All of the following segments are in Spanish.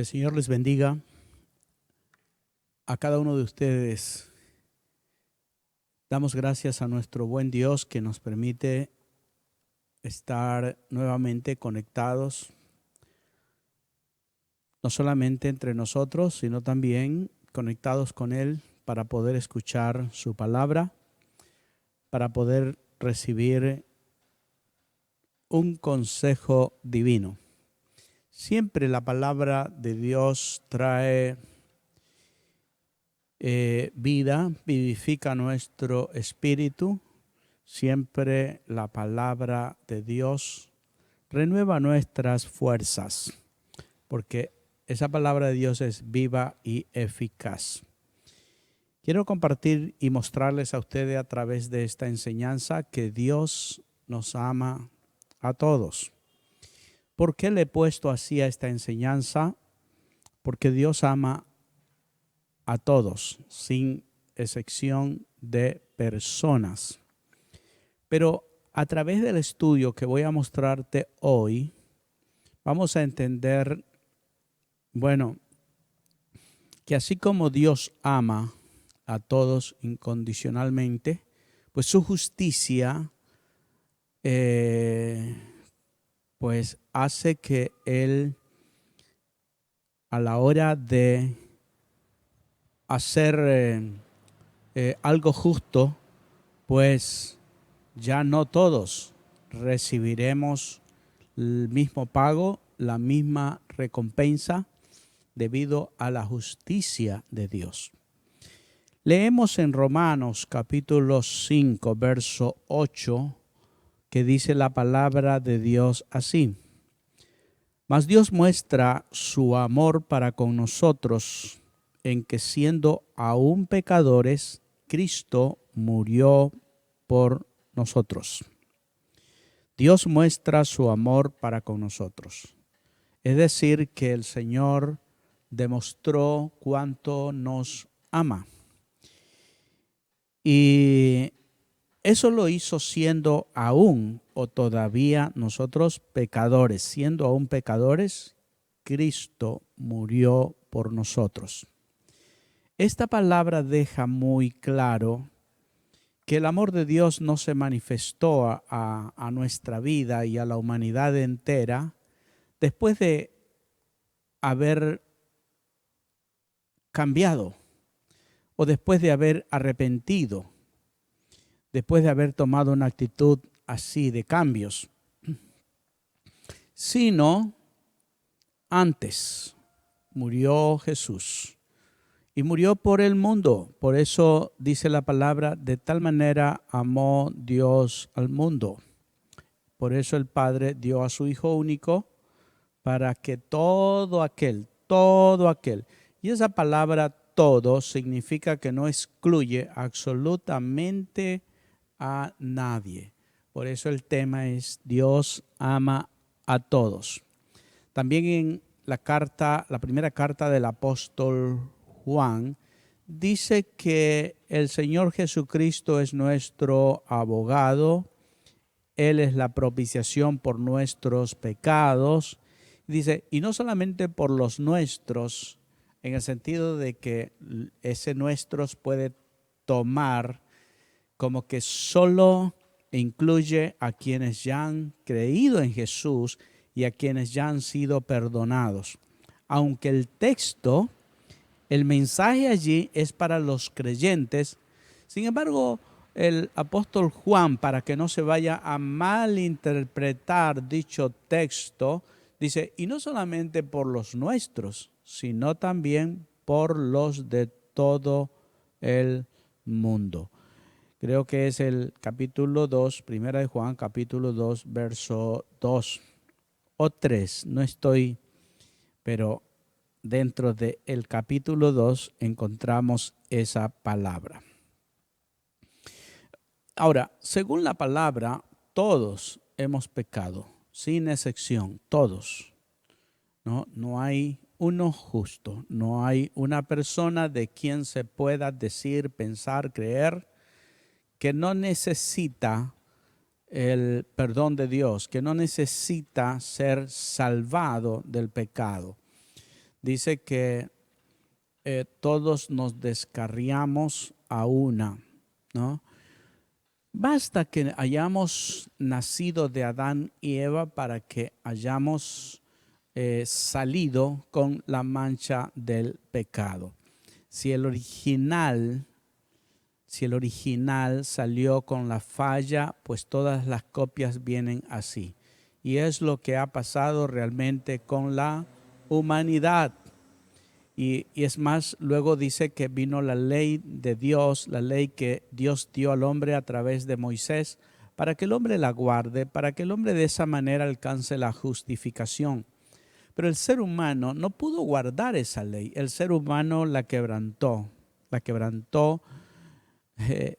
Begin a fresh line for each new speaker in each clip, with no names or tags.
Que el Señor les bendiga a cada uno de ustedes. Damos gracias a nuestro buen Dios que nos permite estar nuevamente conectados, no solamente entre nosotros, sino también conectados con Él para poder escuchar su palabra, para poder recibir un consejo divino. Siempre la palabra de Dios trae vida, vivifica nuestro espíritu. Siempre la palabra de Dios renueva nuestras fuerzas, porque esa palabra de Dios es viva y eficaz. Quiero compartir y mostrarles a ustedes a través de esta enseñanza que Dios nos ama a todos. ¿Por qué le he puesto así a esta enseñanza? Porque Dios ama a todos, sin excepción de personas. Pero a través del estudio que voy a mostrarte hoy, vamos a entender, que así como Dios ama a todos incondicionalmente, pues su justicia, pues hace que Él, a la hora de hacer algo justo, pues ya no todos recibiremos el mismo pago, la misma recompensa debido a la justicia de Dios. Leemos en Romanos capítulo 5, verso 8, que dice la palabra de Dios así: Mas Dios muestra su amor para con nosotros, en que siendo aún pecadores, Cristo murió por nosotros. Dios muestra su amor para con nosotros. Es decir, que el Señor demostró cuánto nos ama. Y eso lo hizo siendo aún o todavía nosotros pecadores. Siendo aún pecadores, Cristo murió por nosotros. Esta palabra deja muy claro que el amor de Dios no se manifestó a nuestra vida y a la humanidad entera después de haber cambiado o después de haber arrepentido, después de haber tomado una actitud así de cambios, sino antes murió Jesús. Y murió por el mundo. Por eso dice la palabra, de tal manera amó Dios al mundo. Por eso el Padre dio a su Hijo único para que todo aquel, y esa palabra todo significa que no excluye absolutamente a nadie. Por eso el tema es Dios ama a todos. También en la primera carta del apóstol Juan, dice que el Señor Jesucristo es nuestro abogado, Él es la propiciación por nuestros pecados. Dice, y no solamente por los nuestros, en el sentido de que ese nuestros puede tomar como que solo incluye a quienes ya han creído en Jesús y a quienes ya han sido perdonados. Aunque el mensaje allí es para los creyentes. Sin embargo, el apóstol Juan, para que no se vaya a malinterpretar dicho texto, dice, y no solamente por los nuestros, sino también por los de todo el mundo. Creo que es el capítulo 2, primera de Juan, capítulo 2, verso 2 o 3, no estoy, pero dentro del capítulo 2 encontramos esa palabra. Ahora, según la palabra, todos hemos pecado, sin excepción, todos. No hay uno justo, no hay una persona de quien se pueda decir, pensar, creer, que no necesita el perdón de Dios, que no necesita ser salvado del pecado. dice que todos nos descarriamos a una, ¿no? Basta que hayamos nacido de Adán y Eva para que hayamos salido con la mancha del pecado. Si el original salió con la falla, pues todas las copias vienen así. Y es lo que ha pasado realmente con la humanidad. Y es más, luego dice que vino la ley de Dios, la ley que Dios dio al hombre a través de Moisés, para que el hombre la guarde, para que el hombre de esa manera alcance la justificación. Pero el ser humano no pudo guardar esa ley. El ser humano la quebrantó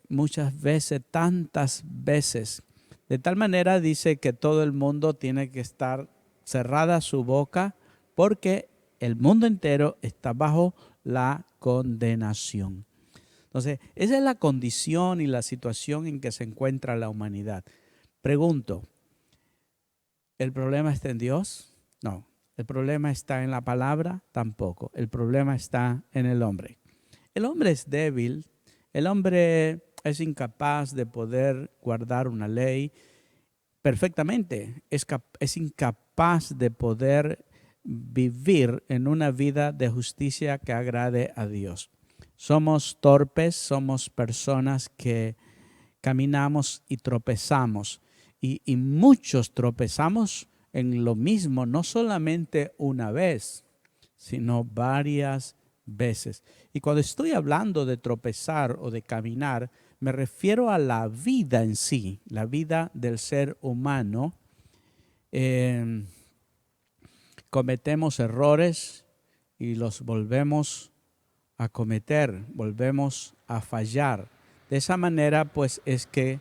muchas veces, tantas veces. De tal manera dice que todo el mundo tiene que estar cerrada su boca porque el mundo entero está bajo la condenación. Entonces, esa es la condición y la situación en que se encuentra la humanidad. Pregunto, ¿el problema está en Dios? No. ¿El problema está en la palabra? Tampoco. El problema está en el hombre. El hombre es débil, el hombre es incapaz de poder guardar una ley perfectamente, es incapaz de poder vivir en una vida de justicia que agrade a Dios. Somos torpes, somos personas que caminamos y tropezamos y muchos tropezamos en lo mismo, no solamente una vez, sino varias veces. Y cuando estoy hablando de tropezar o de caminar, me refiero a la vida en sí, la vida del ser humano. Cometemos errores y los volvemos a cometer, volvemos a fallar. De esa manera, pues, es que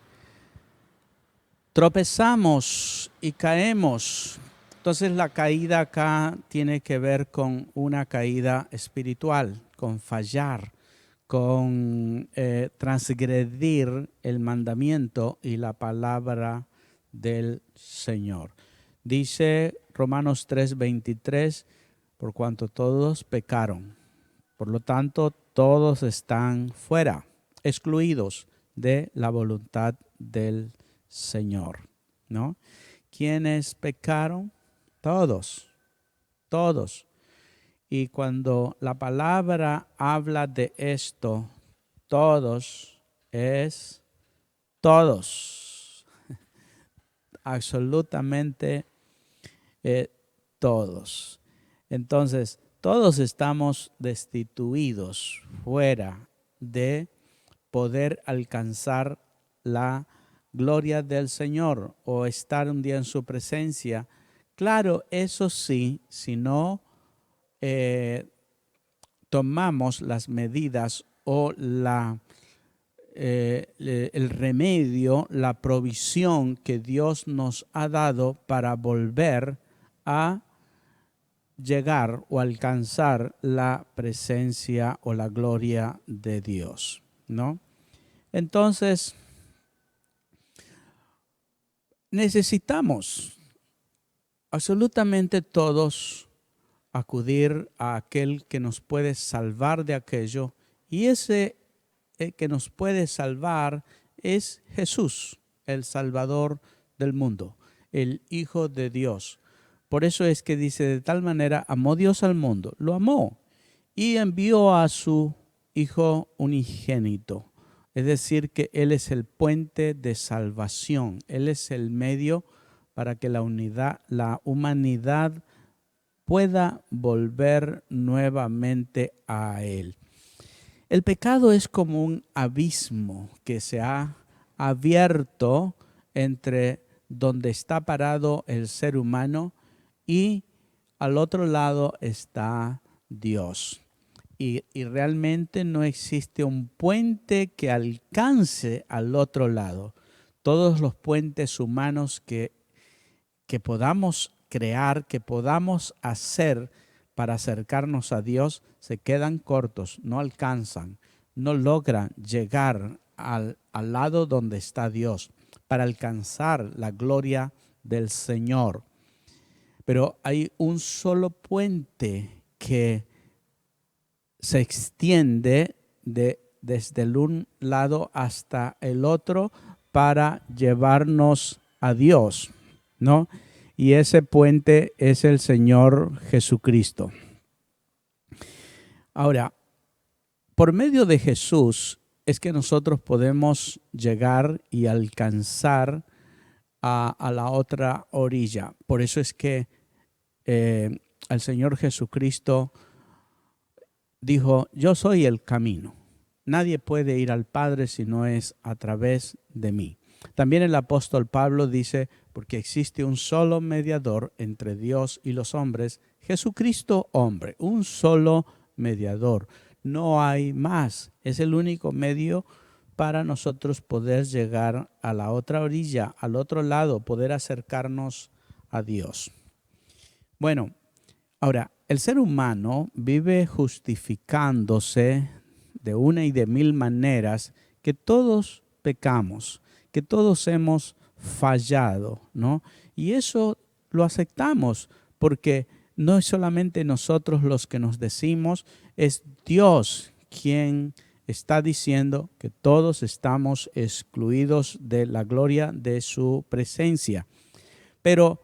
tropezamos y caemos. Entonces la caída acá tiene que ver con una caída espiritual, con fallar, con transgredir el mandamiento y la palabra del Señor. Dice Romanos 3:23, por cuanto todos pecaron, por lo tanto todos están fuera, excluidos de la voluntad del Señor, ¿no? ¿Quiénes pecaron? Todos. Y cuando la palabra habla de esto, todos, es todos, absolutamente todos. Entonces, todos estamos destituidos, fuera de poder alcanzar la gloria del Señor o estar un día en su presencia. Claro, eso sí, si no tomamos las medidas o el remedio, la provisión que Dios nos ha dado para volver a llegar o alcanzar la presencia o la gloria de Dios, ¿no? Entonces, necesitamos absolutamente todos acudir a aquel que nos puede salvar de aquello, y ese que nos puede salvar es Jesús, el Salvador del mundo, el Hijo de Dios. Por eso es que dice, de tal manera amó Dios al mundo, lo amó y envió a su Hijo unigénito. Es decir, que Él es el puente de salvación, Él es el medio para que la humanidad pueda volver nuevamente a Él. El pecado es como un abismo que se ha abierto entre donde está parado el ser humano y al otro lado está Dios. Y realmente no existe un puente que alcance al otro lado. Todos los puentes humanos que podamos crear, que podamos hacer para acercarnos a Dios, se quedan cortos, no alcanzan, no logran llegar al lado donde está Dios para alcanzar la gloria del Señor. Pero hay un solo puente que se extiende desde el un lado hasta el otro para llevarnos a Dios, ¿no? Y ese puente es el Señor Jesucristo. Ahora, por medio de Jesús es que nosotros podemos llegar y alcanzar a la otra orilla. Por eso es que el Señor Jesucristo dijo, yo soy el camino. Nadie puede ir al Padre si no es a través de mí. También el apóstol Pablo dice, porque existe un solo mediador entre Dios y los hombres, Jesucristo hombre, un solo mediador. No hay más. Es el único medio para nosotros poder llegar a la otra orilla, al otro lado, poder acercarnos a Dios. Bueno, ahora, el ser humano vive justificándose de una y de mil maneras que todos pecamos, que todos hemos fallado, ¿no? Y eso lo aceptamos porque no es solamente nosotros los que nos decimos, es Dios quien está diciendo que todos estamos excluidos de la gloria de su presencia. Pero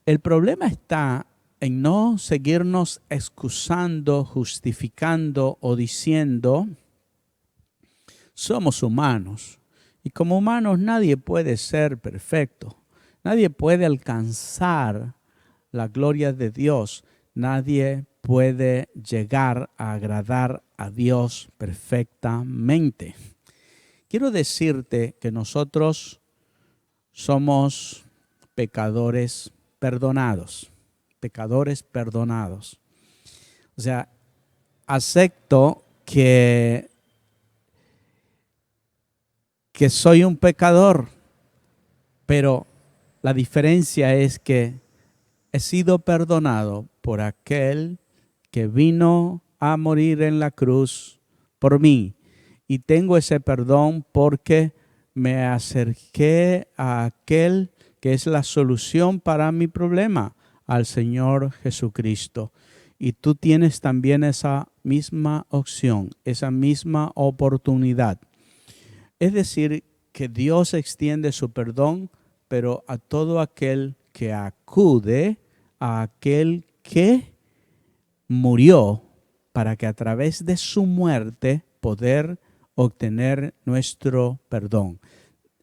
el problema está en no seguirnos excusando, justificando o diciendo, somos humanos. Y como humanos nadie puede ser perfecto. Nadie puede alcanzar la gloria de Dios. Nadie puede llegar a agradar a Dios perfectamente. Quiero decirte que nosotros somos pecadores perdonados. Pecadores perdonados. O sea, acepto que soy un pecador, pero la diferencia es que he sido perdonado por aquel que vino a morir en la cruz por mí. Y tengo ese perdón porque me acerqué a aquel que es la solución para mi problema, al Señor Jesucristo. Y tú tienes también esa misma opción, esa misma oportunidad. Es decir, que Dios extiende su perdón, pero a todo aquel que acude a aquel que murió para que a través de su muerte poder obtener nuestro perdón.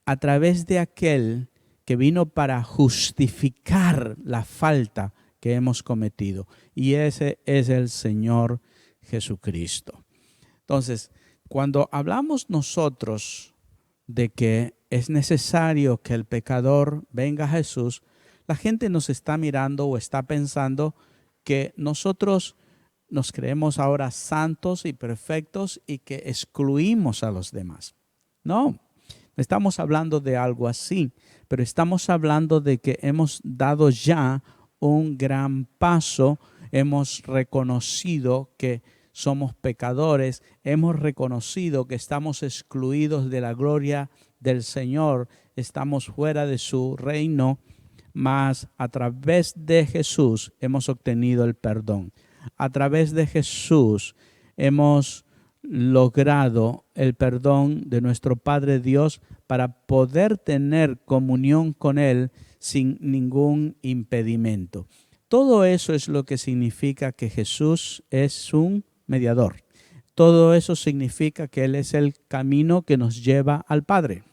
A través de aquel que vino para justificar la falta que hemos cometido. Y ese es el Señor Jesucristo. Entonces, cuando hablamos nosotros de que es necesario que el pecador venga a Jesús, la gente nos está mirando o está pensando que nosotros nos creemos ahora santos y perfectos y que excluimos a los demás. No, estamos hablando de algo así, pero estamos hablando de que hemos dado ya un gran paso, hemos reconocido que somos pecadores, hemos reconocido que estamos excluidos de la gloria del Señor, estamos fuera de su reino, mas a través de Jesús hemos obtenido el perdón. A través de Jesús hemos logrado el perdón de nuestro Padre Dios para poder tener comunión con Él sin ningún impedimento. Todo eso es lo que significa que Jesús es un mediador. Todo eso significa que Él es el camino que nos lleva al Padre.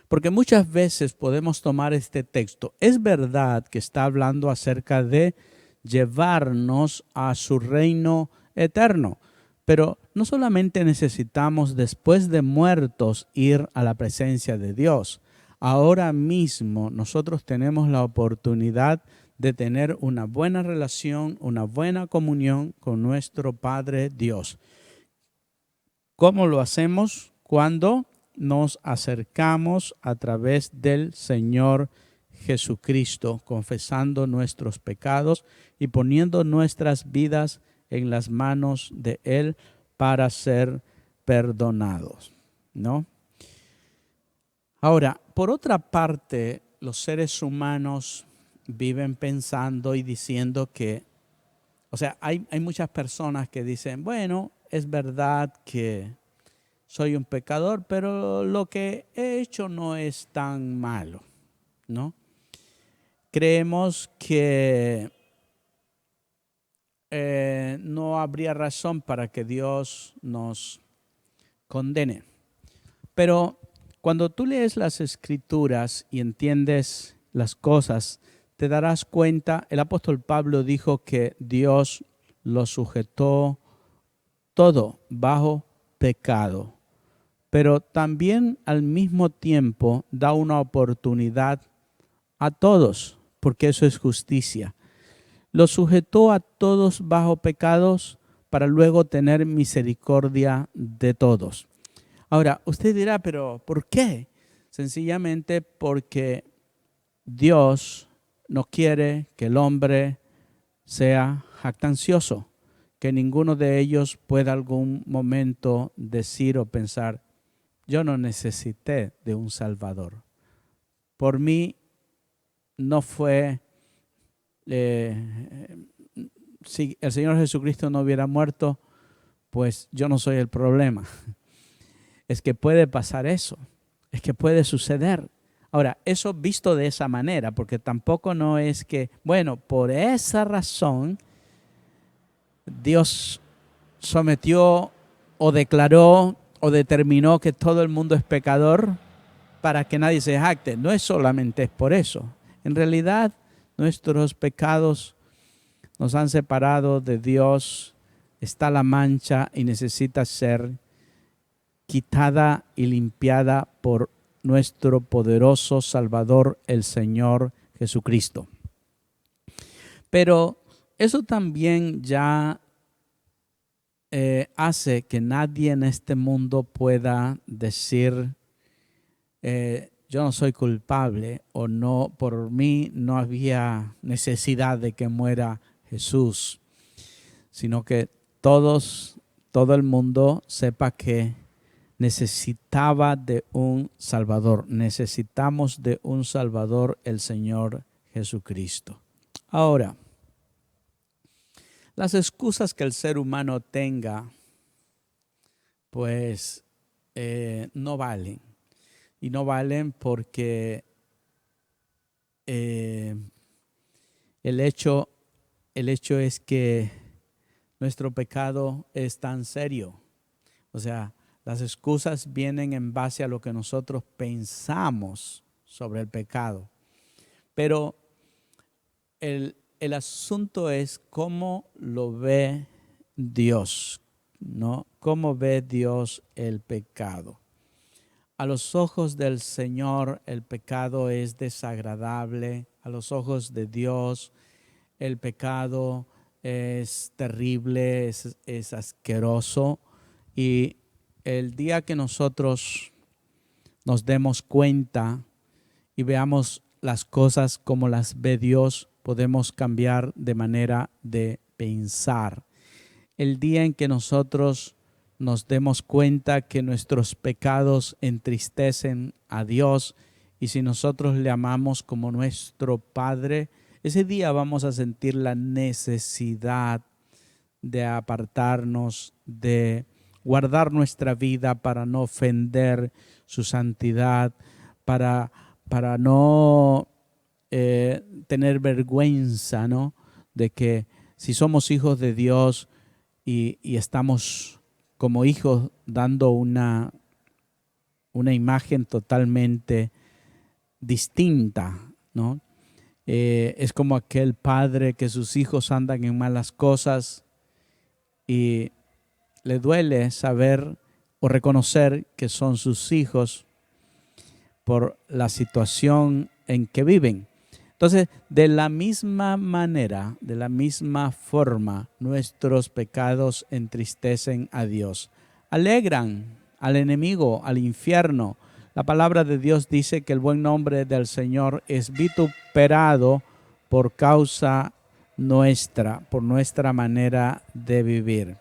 Porque muchas veces podemos tomar este texto. Es verdad que está hablando acerca de llevarnos a su reino eterno. Pero no solamente necesitamos después de muertos ir a la presencia de Dios. Ahora mismo nosotros tenemos la oportunidad de tener una buena relación, una buena comunión con nuestro Padre Dios. ¿Cómo lo hacemos? Cuando nos acercamos a través del Señor Jesucristo, confesando nuestros pecados y poniendo nuestras vidas en las manos de Él para ser perdonados, ¿no? Ahora, por otra parte, los seres humanos viven pensando y diciendo que O sea, hay muchas personas que dicen, bueno, es verdad que soy un pecador, pero lo que he hecho no es tan malo, ¿no? Creemos que no habría razón para que Dios nos condene. Pero cuando tú lees las Escrituras y entiendes las cosas, te darás cuenta, el apóstol Pablo dijo que Dios lo sujetó todo bajo pecado, pero también al mismo tiempo da una oportunidad a todos, porque eso es justicia. Lo sujetó a todos bajo pecados para luego tener misericordia de todos. Ahora, usted dirá, pero ¿por qué? Sencillamente porque Dios no quiere que el hombre sea jactancioso, que ninguno de ellos pueda algún momento decir o pensar, yo no necesité de un Salvador. Por mí no fue, si el Señor Jesucristo no hubiera muerto, pues yo no soy el problema. Es que puede pasar eso, es que puede suceder. Ahora, eso visto de esa manera, porque tampoco no es que, bueno, por esa razón Dios sometió o declaró o determinó que todo el mundo es pecador para que nadie se jacte. No es solamente por eso. En realidad, nuestros pecados nos han separado de Dios, está la mancha y necesita ser quitada y limpiada por nuestro poderoso Salvador, el Señor Jesucristo. Pero eso también ya hace que nadie en este mundo pueda decir, yo no soy culpable o no, por mí no había necesidad de que muera Jesús, sino que todo el mundo sepa que necesitaba de un Salvador. Necesitamos de un Salvador, el Señor Jesucristo. Ahora, las excusas que el ser humano tenga, pues no valen. Y no valen porque el hecho es que nuestro pecado es tan serio. O sea, las excusas vienen en base a lo que nosotros pensamos sobre el pecado. Pero el asunto es cómo lo ve Dios, ¿no? ¿Cómo ve Dios el pecado? A los ojos del Señor el pecado es desagradable. A los ojos de Dios el pecado es terrible, es asqueroso. Y el día que nosotros nos demos cuenta y veamos las cosas como las ve Dios, podemos cambiar de manera de pensar. El día en que nosotros nos demos cuenta que nuestros pecados entristecen a Dios y si nosotros le amamos como nuestro Padre, ese día vamos a sentir la necesidad de apartarnos, de guardar nuestra vida para no ofender su santidad, para no tener vergüenza, ¿no? De que si somos hijos de Dios y estamos como hijos dando una imagen totalmente distinta, ¿no? Es como aquel padre que sus hijos andan en malas cosas y le duele saber o reconocer que son sus hijos por la situación en que viven. Entonces, de la misma manera, de la misma forma, nuestros pecados entristecen a Dios. Alegran al enemigo, al infierno. La palabra de Dios dice que el buen nombre del Señor es vituperado por causa nuestra, por nuestra manera de vivir.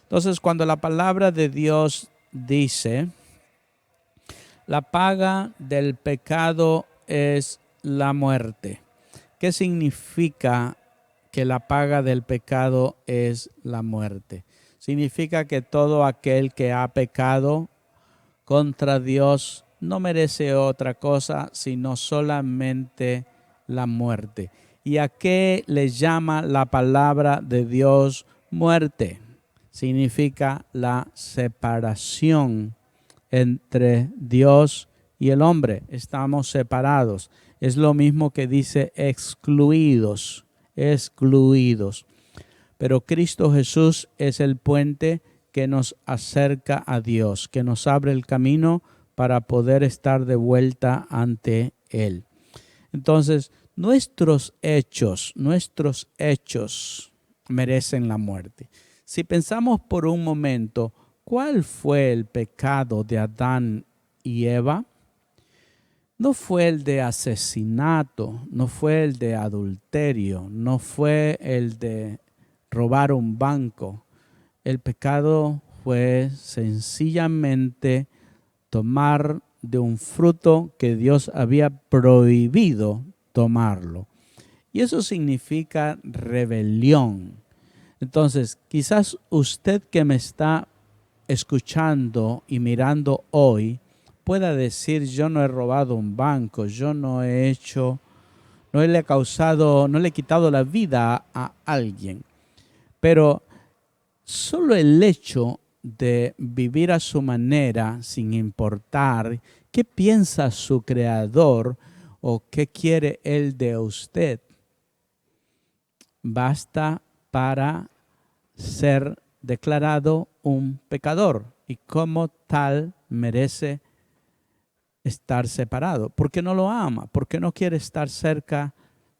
Entonces, cuando la palabra de Dios dice, la paga del pecado es la muerte. ¿Qué significa que la paga del pecado es la muerte. Significa que todo aquel que ha pecado contra Dios no merece otra cosa sino solamente la muerte. ¿Y a qué le llama la palabra de Dios muerte? Significa la separación entre Dios y el hombre. Estamos separados. Es lo mismo que dice excluidos, excluidos. Pero Cristo Jesús es el puente que nos acerca a Dios, que nos abre el camino para poder estar de vuelta ante Él. Entonces, nuestros hechos merecen la muerte. Si pensamos por un momento, ¿cuál fue el pecado de Adán y Eva? No fue el de asesinato, no fue el de adulterio, no fue el de robar un banco. El pecado fue sencillamente tomar de un fruto que Dios había prohibido tomarlo. Y eso significa rebelión. Entonces, quizás usted que me está escuchando y mirando hoy pueda decir: yo no he robado un banco, yo no he hecho, no le he quitado la vida a alguien. Pero solo el hecho de vivir a su manera, sin importar qué piensa su creador o qué quiere él de usted, basta para ser declarado un pecador y como tal merece estar separado. Porque no lo ama, porque no quiere estar cerca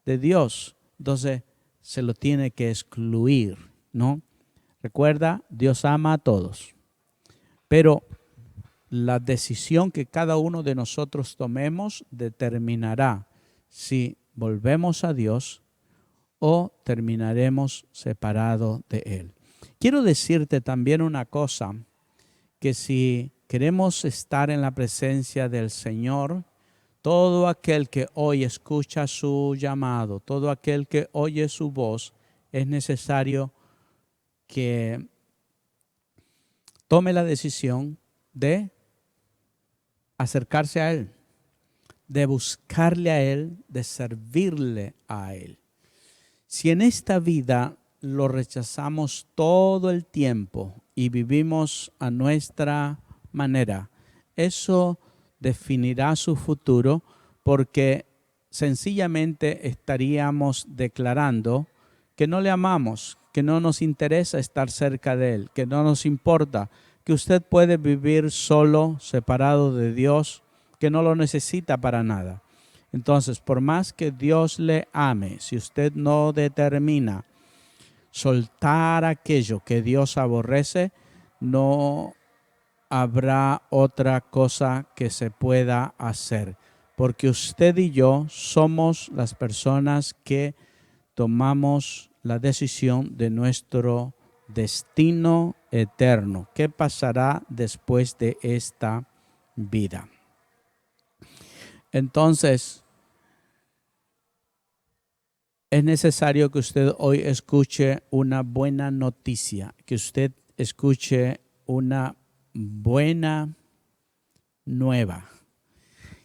de Dios. Entonces se lo tiene que excluir, ¿no? Recuerda, Dios ama a todos, pero la decisión que cada uno de nosotros tomemos determinará si volvemos a Dios o terminaremos separados de Él. Quiero decirte también una cosa, que si queremos estar en la presencia del Señor, todo aquel que hoy escucha su llamado, todo aquel que oye su voz, es necesario que tome la decisión de acercarse a Él, de buscarle a Él, de servirle a Él. Si en esta vida lo rechazamos todo el tiempo y vivimos a nuestra manera, eso definirá su futuro, porque sencillamente estaríamos declarando que no le amamos, que no nos interesa estar cerca de Él, que no nos importa, que usted puede vivir solo, separado de Dios, que no lo necesita para nada. Entonces, por más que Dios le ame, si usted no determina soltar aquello que Dios aborrece, no habrá otra cosa que se pueda hacer. Porque usted y yo somos las personas que tomamos la decisión de nuestro destino eterno. ¿Qué pasará después de esta vida? Entonces, es necesario que usted hoy escuche una buena noticia, que usted escuche una buena nueva,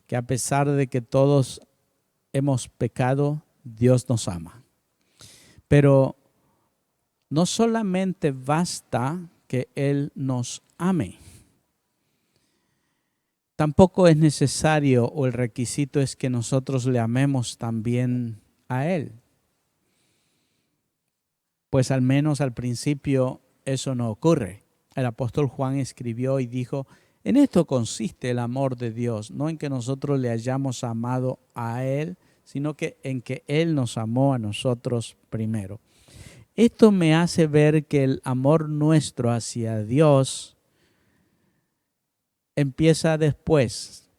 que a pesar de que todos hemos pecado, Dios nos ama. Pero no solamente basta que Él nos ame, tampoco es necesario o el requisito es que nosotros le amemos también a Él. Pues al menos al principio eso no ocurre. El apóstol Juan escribió y dijo: en esto consiste el amor de Dios, no en que nosotros le hayamos amado a Él, sino que en que Él nos amó a nosotros primero. Esto me hace ver que el amor nuestro hacia Dios empieza después,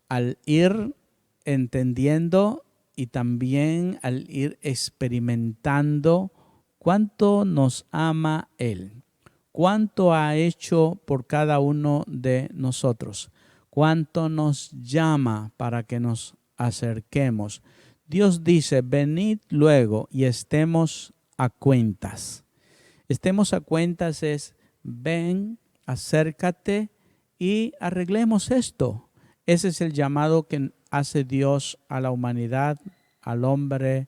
al ir entendiendo y también al ir experimentando cuánto nos ama Él, cuánto ha hecho por cada uno de nosotros, cuánto nos llama para que nos acerquemos. Dios dice, venid luego y estemos a cuentas. Estemos a cuentas es, ven, acércate y arreglemos esto. Ese es el llamado que hace Dios a la humanidad, al hombre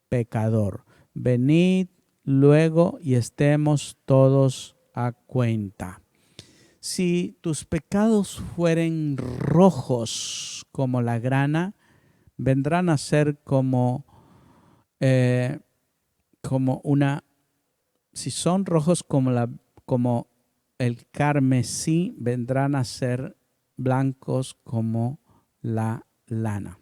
pecador. Venid luego y estemos todos a cuenta. Si tus pecados fueren rojos como la grana, vendrán a ser como una, si son rojos como el carmesí, vendrán a ser blancos como la lana.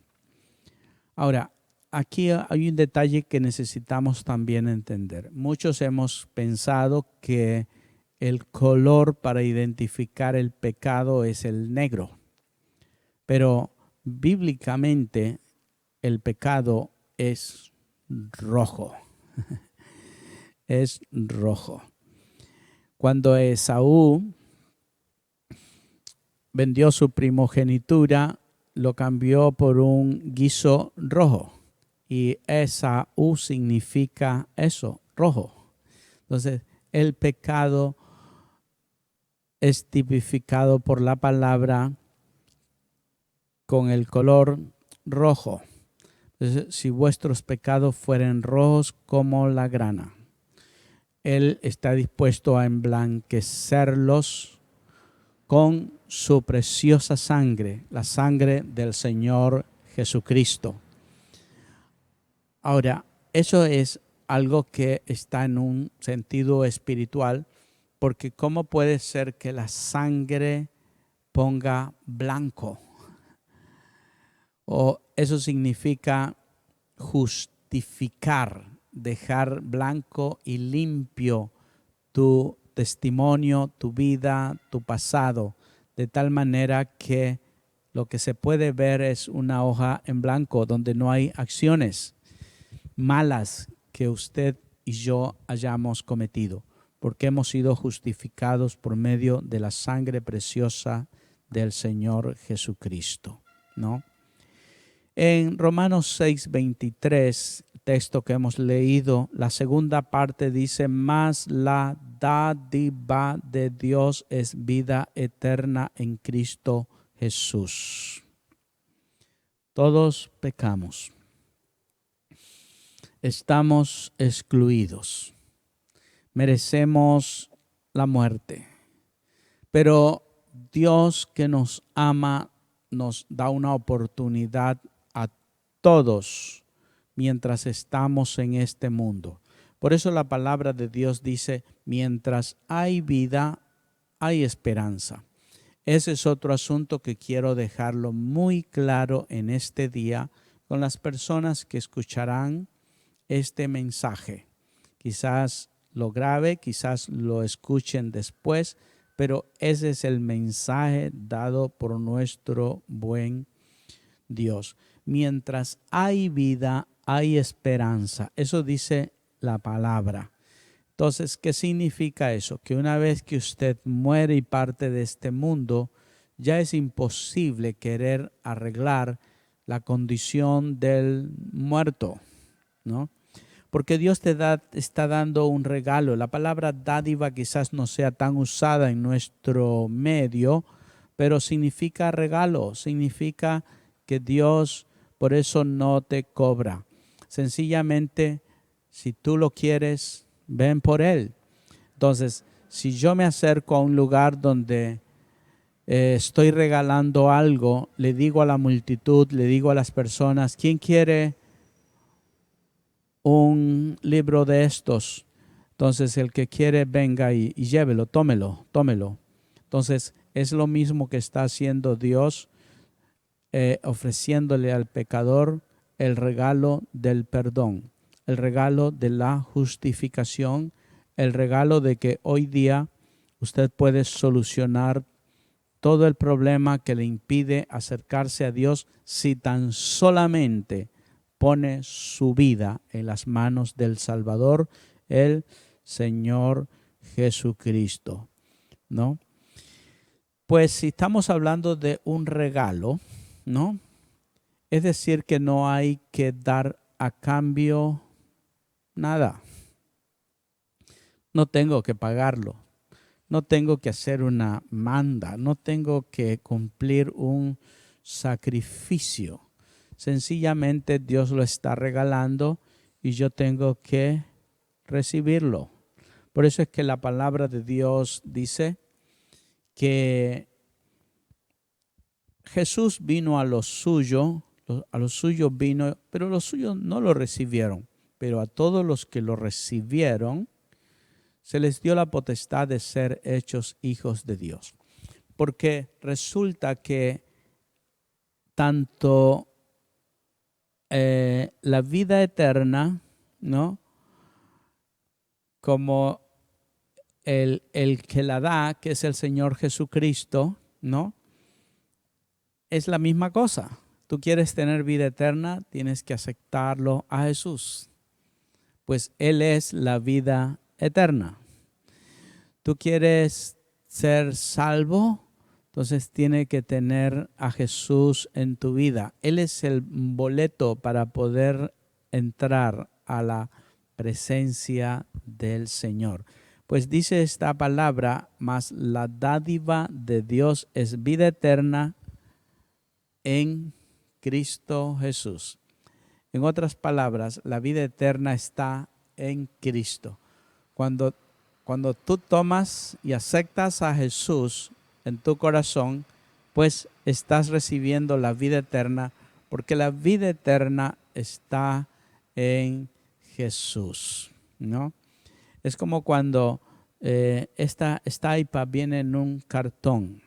Ahora, aquí hay un detalle que necesitamos también entender. Muchos hemos pensado que el color para identificar el pecado es el negro, pero bíblicamente el pecado es rojo. Es rojo. Cuando Esaú vendió su primogenitura, lo cambió por un guiso rojo. Y Esaú significa eso, rojo. Entonces, el pecado es tipificado por la palabra con el color rojo. Entonces, si vuestros pecados fueren rojos como la grana, Él está dispuesto a emblanquecerlos con su preciosa sangre, la sangre del Señor Jesucristo. Ahora, eso es algo que está en un sentido espiritual, porque ¿cómo puede ser que la sangre ponga blanco? O eso significa justificar, dejar blanco y limpio tu testimonio, tu vida, tu pasado, de tal manera que lo que se puede ver es una hoja en blanco donde no hay acciones malas que usted y yo hayamos cometido, porque hemos sido justificados por medio de la sangre preciosa del Señor Jesucristo, ¿no? En Romanos 6:23, texto que hemos leído, la segunda parte dice, mas la dádiva de Dios es vida eterna en Cristo Jesús. Todos pecamos. Estamos excluidos. Merecemos la muerte. Pero Dios que nos ama nos da una oportunidad a todos mientras estamos en este mundo. Por eso la palabra de Dios dice, mientras hay vida, hay esperanza. Ese es otro asunto que quiero dejarlo muy claro en este día con las personas que escucharán este mensaje. Quizás lo grabe, quizás lo escuchen después, pero ese es el mensaje dado por nuestro buen Dios. Mientras hay vida, hay esperanza. Eso dice la palabra. Entonces, ¿qué significa eso? Que una vez que usted muere y parte de este mundo, ya es imposible querer arreglar la condición del muerto, ¿no? Porque Dios está dando un regalo. La palabra dádiva quizás no sea tan usada en nuestro medio, pero significa regalo, significa que Dios por eso no te cobra. Sencillamente, si tú lo quieres, ven por Él. Entonces, si yo me acerco a un lugar donde estoy regalando algo, le digo a la multitud, le digo a las personas, ¿quién quiere un libro de estos? Entonces, el que quiere, venga y llévelo, tómelo. Entonces, es lo mismo que está haciendo Dios, ofreciéndole al pecador el regalo del perdón, el regalo de la justificación, el regalo de que hoy día usted puede solucionar todo el problema que le impide acercarse a Dios si tan solamente pone su vida en las manos del Salvador, el Señor Jesucristo, ¿no? Pues si estamos hablando de un regalo, ¿no? Es decir, que no hay que dar a cambio nada. No tengo que pagarlo. No tengo que hacer una manda. No tengo que cumplir un sacrificio. Sencillamente Dios lo está regalando y yo tengo que recibirlo. Por eso es que la palabra de Dios dice que Jesús vino a los suyos vino, pero los suyos no lo recibieron. Pero a todos los que lo recibieron, se les dio la potestad de ser hechos hijos de Dios. Porque resulta que tanto la vida eterna, ¿no?, como el que la da, que es el Señor Jesucristo, ¿no?, es la misma cosa. Tú quieres tener vida eterna, tienes que aceptarlo a Jesús, pues Él es la vida eterna. Tú quieres ser salvo, entonces tienes que tener a Jesús en tu vida. Él es el boleto para poder entrar a la presencia del Señor. Pues dice esta palabra, mas la dádiva de Dios es vida eterna en Cristo Jesús. En otras palabras, la vida eterna está en Cristo. Cuando tú tomas y aceptas a Jesús en tu corazón, pues estás recibiendo la vida eterna, porque la vida eterna está en Jesús, ¿no? Es como cuando esta iPad viene en un cartón.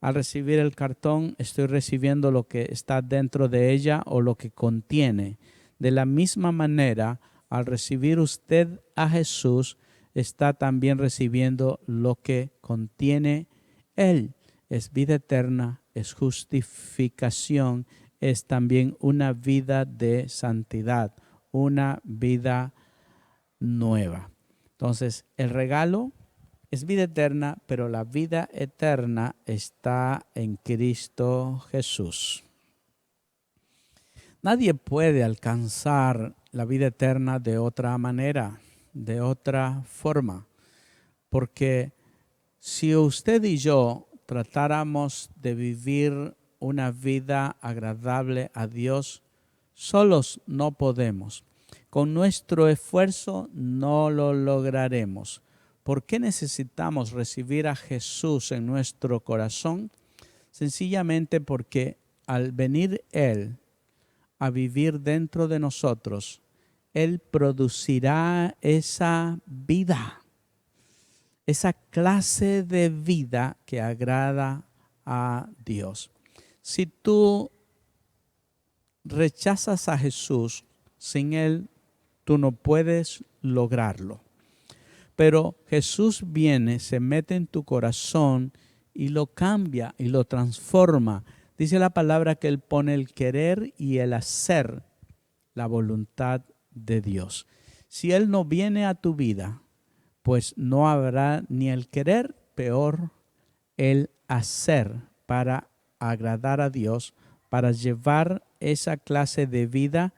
Al recibir el cartón, estoy recibiendo lo que está dentro de ella o lo que contiene. De la misma manera, al recibir usted a Jesús, está también recibiendo lo que contiene Él. Es vida eterna, es justificación, es también una vida de santidad, una vida nueva. Entonces, el regalo es vida eterna, pero la vida eterna está en Cristo Jesús. Nadie puede alcanzar la vida eterna de otra manera, de otra forma, porque si usted y yo tratáramos de vivir una vida agradable a Dios, solos no podemos. Con nuestro esfuerzo no lo lograremos. ¿Por qué necesitamos recibir a Jesús en nuestro corazón? Sencillamente porque al venir Él a vivir dentro de nosotros, Él producirá esa vida, esa clase de vida que agrada a Dios. Si tú rechazas a Jesús, sin Él tú no puedes lograrlo. Pero Jesús viene, se mete en tu corazón y lo cambia y lo transforma. Dice la palabra que Él pone el querer y el hacer, la voluntad de Dios. Si Él no viene a tu vida, pues no habrá ni el querer, peor el hacer para agradar a Dios, para llevar esa clase de vida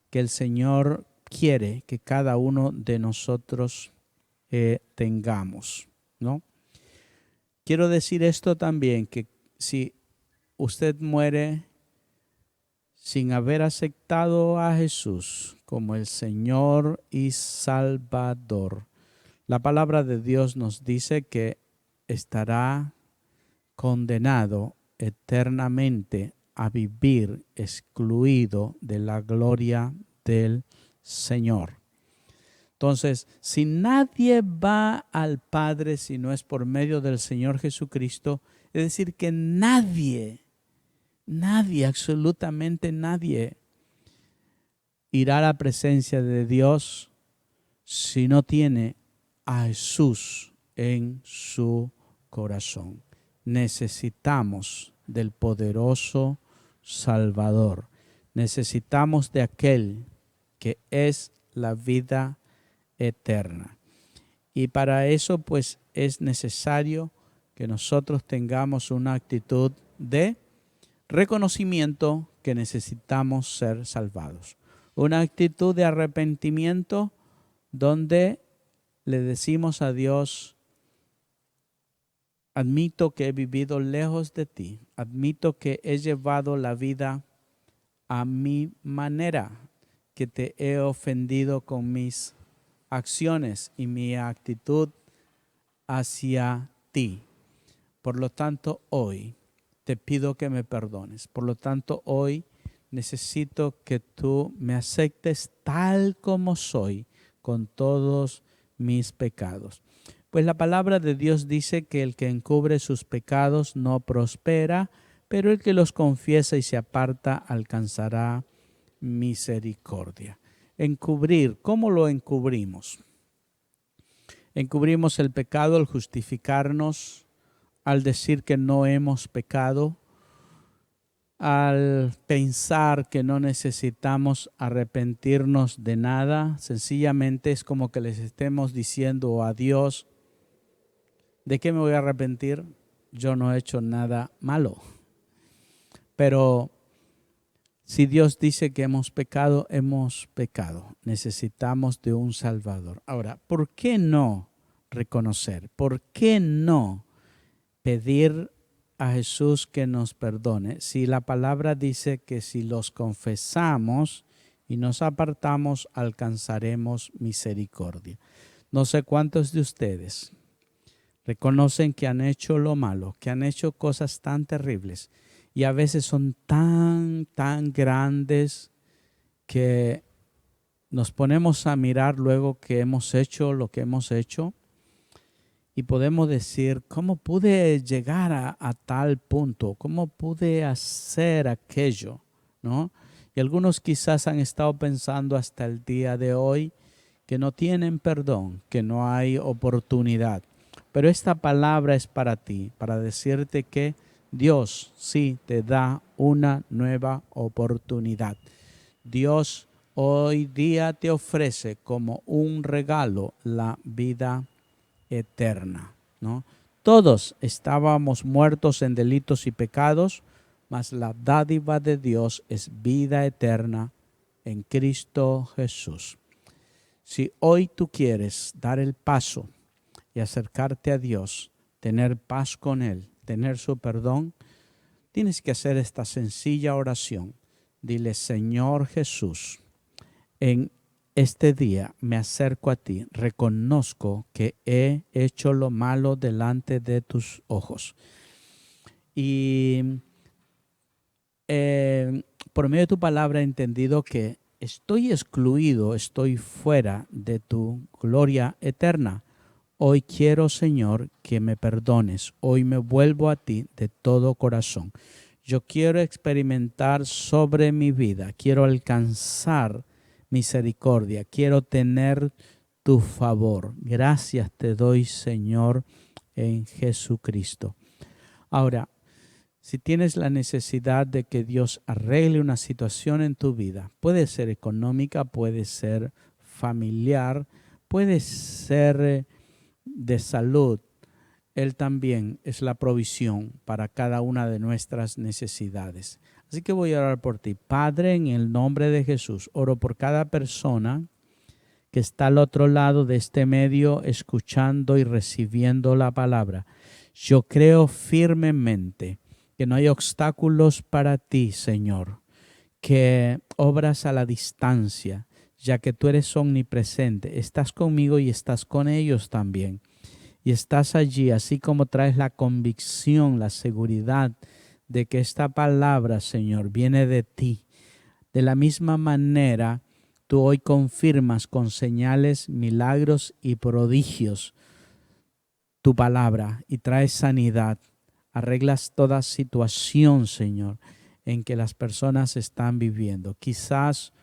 que el Señor quiere que cada uno de nosotros tengamos, ¿no? Quiero decir esto también, que si usted muere sin haber aceptado a Jesús como el Señor y Salvador, la palabra de Dios nos dice que estará condenado eternamente a vivir excluido de la gloria del Señor. Entonces, si nadie va al Padre si no es por medio del Señor Jesucristo, es decir, que nadie, absolutamente nadie, irá a la presencia de Dios si no tiene a Jesús en su corazón. Necesitamos del poderoso Salvador. Necesitamos de aquel que es la vida eterna. Y para eso pues es necesario que nosotros tengamos una actitud de reconocimiento que necesitamos ser salvados. Una actitud de arrepentimiento donde le decimos a Dios: admito que he vivido lejos de ti, admito que he llevado la vida a mi manera, que te he ofendido con mis acciones y mi actitud hacia ti. Por lo tanto, hoy te pido que me perdones. Por lo tanto, hoy necesito que tú me aceptes tal como soy, con todos mis pecados. Pues la palabra de Dios dice que el que encubre sus pecados no prospera, pero el que los confiesa y se aparta alcanzará misericordia. Encubrir, ¿cómo lo encubrimos? Encubrimos el pecado al justificarnos, al decir que no hemos pecado, al pensar que no necesitamos arrepentirnos de nada. Sencillamente es como que les estemos diciendo a Dios: ¿de qué me voy a arrepentir? Yo no he hecho nada malo. Pero si Dios dice que hemos pecado, hemos pecado. Necesitamos de un Salvador. Ahora, ¿por qué no reconocer? ¿Por qué no pedir a Jesús que nos perdone? Si la palabra dice que si los confesamos y nos apartamos, alcanzaremos misericordia. No sé cuántos de ustedes reconocen que han hecho lo malo, que han hecho cosas tan terribles y a veces son tan grandes que nos ponemos a mirar luego que hemos hecho lo que hemos hecho y podemos decir: ¿cómo pude llegar a tal punto? ¿Cómo pude hacer aquello? ¿No? Y algunos quizás han estado pensando hasta el día de hoy que no tienen perdón, que no hay oportunidad. Pero esta palabra es para ti, para decirte que Dios sí te da una nueva oportunidad. Dios hoy día te ofrece como un regalo la vida eterna, ¿no? Todos estábamos muertos en delitos y pecados, mas la dádiva de Dios es vida eterna en Cristo Jesús. Si hoy tú quieres dar el paso y acercarte a Dios, tener paz con Él, tener su perdón, tienes que hacer esta sencilla oración. Dile: Señor Jesús, en este día me acerco a ti, reconozco que he hecho lo malo delante de tus ojos. Y por medio de tu palabra he entendido que estoy excluido, estoy fuera de tu gloria eterna. Hoy quiero, Señor, que me perdones. Hoy me vuelvo a ti de todo corazón. Yo quiero experimentar sobre mi vida. Quiero alcanzar misericordia. Quiero tener tu favor. Gracias te doy, Señor, en Jesucristo. Ahora, si tienes la necesidad de que Dios arregle una situación en tu vida, puede ser económica, puede ser familiar, puede ser de salud, Él también es la provisión para cada una de nuestras necesidades. Así que voy a orar por ti. Padre, en el nombre de Jesús, oro por cada persona que está al otro lado de este medio, escuchando y recibiendo la palabra. Yo creo firmemente que no hay obstáculos para ti, Señor, que obras a la distancia, ya que tú eres omnipresente. Estás conmigo y estás con ellos también. Y estás allí, así como traes la convicción, la seguridad de que esta palabra, Señor, viene de ti. De la misma manera, tú hoy confirmas con señales, milagros y prodigios tu palabra y traes sanidad. Arreglas toda situación, Señor, en que las personas están viviendo. Quizás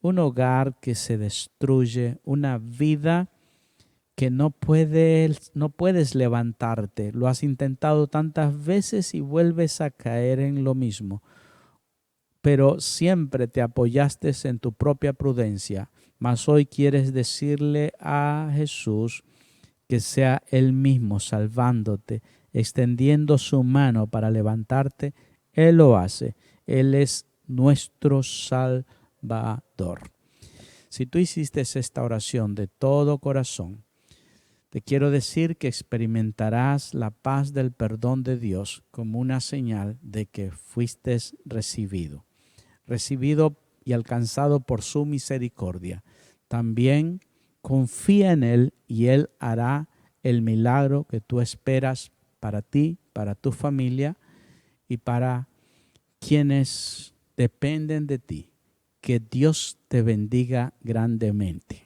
un hogar que se destruye, una vida que no puedes levantarte. Lo has intentado tantas veces y vuelves a caer en lo mismo. Pero siempre te apoyaste en tu propia prudencia. Mas hoy quieres decirle a Jesús que sea Él mismo salvándote, extendiendo su mano para levantarte Él lo hace. Él es nuestro Salvador. Si tú hiciste esta oración de todo corazón, te quiero decir que experimentarás la paz del perdón de Dios como una señal de que fuiste recibido y alcanzado por su misericordia. También confía en Él y Él hará el milagro que tú esperas para ti, para tu familia y para quienes dependen de ti. Que Dios te bendiga grandemente.